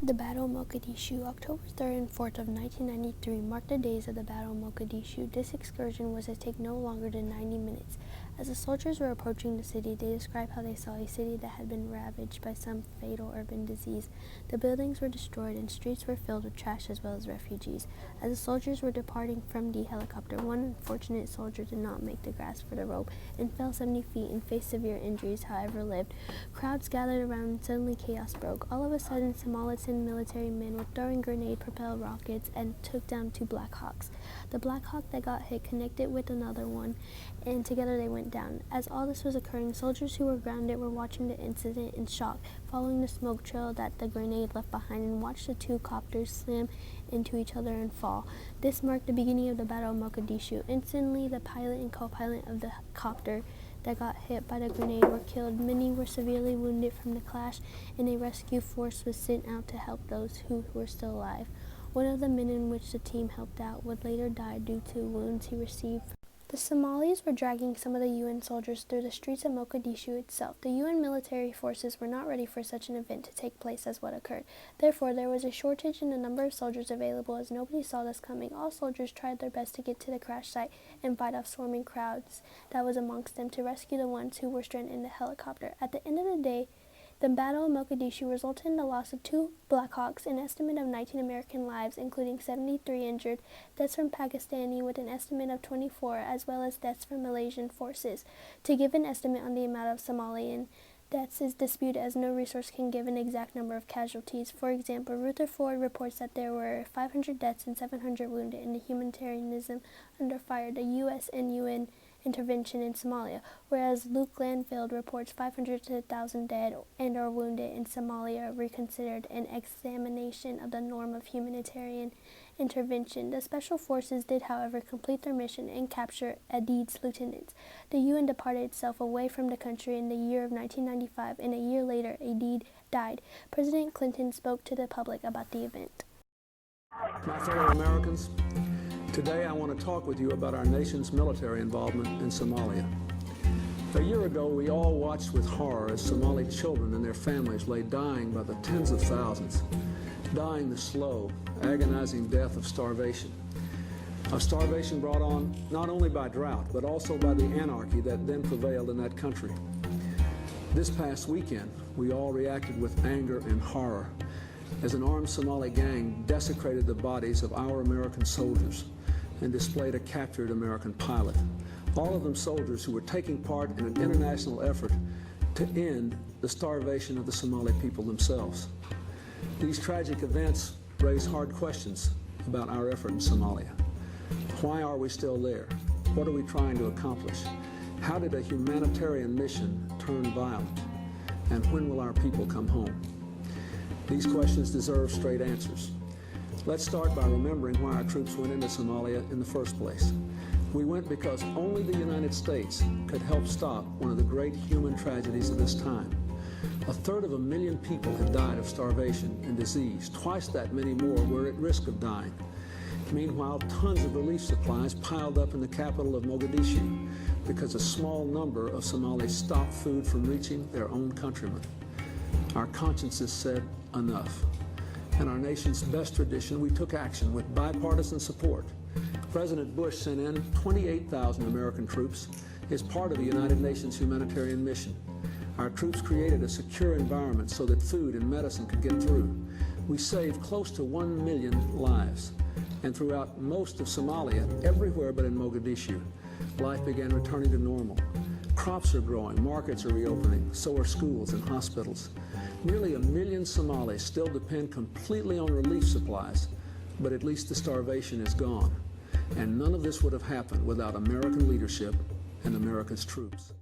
The Battle of Mogadishu, October 3rd and 4th of 1993, marked the days of the Battle of Mogadishu. This excursion was to take no longer than 90 minutes. As the soldiers were approaching the city, they described how they saw a city that had been ravaged by some fatal urban disease. The buildings were destroyed and streets were filled with trash as well as refugees. As the soldiers were departing from the helicopter, one unfortunate soldier did not make the grasp for the rope and fell 70 feet and faced severe injuries, however lived. Crowds gathered around and suddenly chaos broke. All of a sudden, Somalitan military men were throwing grenade-propelled rockets and took down two Black Hawks. The Black Hawk that got hit connected with another one, and together they went down. As all this was occurring, soldiers who were grounded were watching the incident in shock, following the smoke trail that the grenade left behind, and watched the two copters slam into each other and fall. This marked the beginning of the Battle of Mogadishu. Instantly, the pilot and co-pilot of the copter that got hit by the grenade were killed. Many were severely wounded from the clash, and a rescue force was sent out to help those who were still alive. One of the men in which the team helped out would later die due to wounds he received. The Somalis were dragging some of the UN soldiers through the streets of Mogadishu itself. The UN military forces were not ready for such an event to take place as what occurred. Therefore, there was a shortage in the number of soldiers available, as nobody saw this coming. All soldiers tried their best to get to the crash site and fight off swarming crowds that was amongst them to rescue the ones who were stranded in the helicopter. At the end of the day, the Battle of Mogadishu resulted in the loss of two Black Hawks, an estimate of 19 American lives, including 73 injured, deaths from Pakistani with an estimate of 24, as well as deaths from Malaysian forces. To give an estimate on the amount of Somalian deaths is disputed, as no resource can give an exact number of casualties. For example, Rutherford reports that there were 500 deaths and 700 wounded in the humanitarianism under fire, the U.S. and UN intervention in Somalia, whereas Luke Glanfield reports 500 to 1,000 dead and or wounded in Somalia, reconsidered an examination of the norm of humanitarian intervention. The special forces did, however, complete their mission and capture Adid's lieutenants. The UN departed itself away from the country in the year of 1995, and a year later, Adid died. President Clinton spoke to the public about the event. My fellow Americans, today I want to talk with you about our nation's military involvement in Somalia. A year ago, we all watched with horror as Somali children and their families lay dying by the tens of thousands, dying the slow, agonizing death of starvation. A starvation brought on not only by drought, but also by the anarchy that then prevailed in that country. This past weekend, we all reacted with anger and horror as an armed Somali gang desecrated the bodies of our American soldiers and displayed a captured American pilot. All of them soldiers who were taking part in an international effort to end the starvation of the Somali people themselves. These tragic events raise hard questions about our effort in Somalia. Why are we still there? What are we trying to accomplish? How did a humanitarian mission turn violent? And when will our people come home? These questions deserve straight answers. Let's start by remembering why our troops went into Somalia in the first place. We went because only the United States could help stop one of the great human tragedies of this time. 1/3 million people had died of starvation and disease. Twice that many more were at risk of dying. Meanwhile, tons of relief supplies piled up in the capital of Mogadishu because a small number of Somalis stopped food from reaching their own countrymen. Our consciences said enough. In our nation's best tradition, we took action with bipartisan support. President Bush sent in 28,000 American troops as part of the United Nations humanitarian mission. Our troops created a secure environment so that food and medicine could get through. We saved close to 1 million lives. And throughout most of Somalia, everywhere but in Mogadishu, life began returning to normal. Crops are growing, markets are reopening, so are schools and hospitals. Nearly 1 million Somalis still depend completely on relief supplies, but at least the starvation is gone. And none of this would have happened without American leadership and America's troops.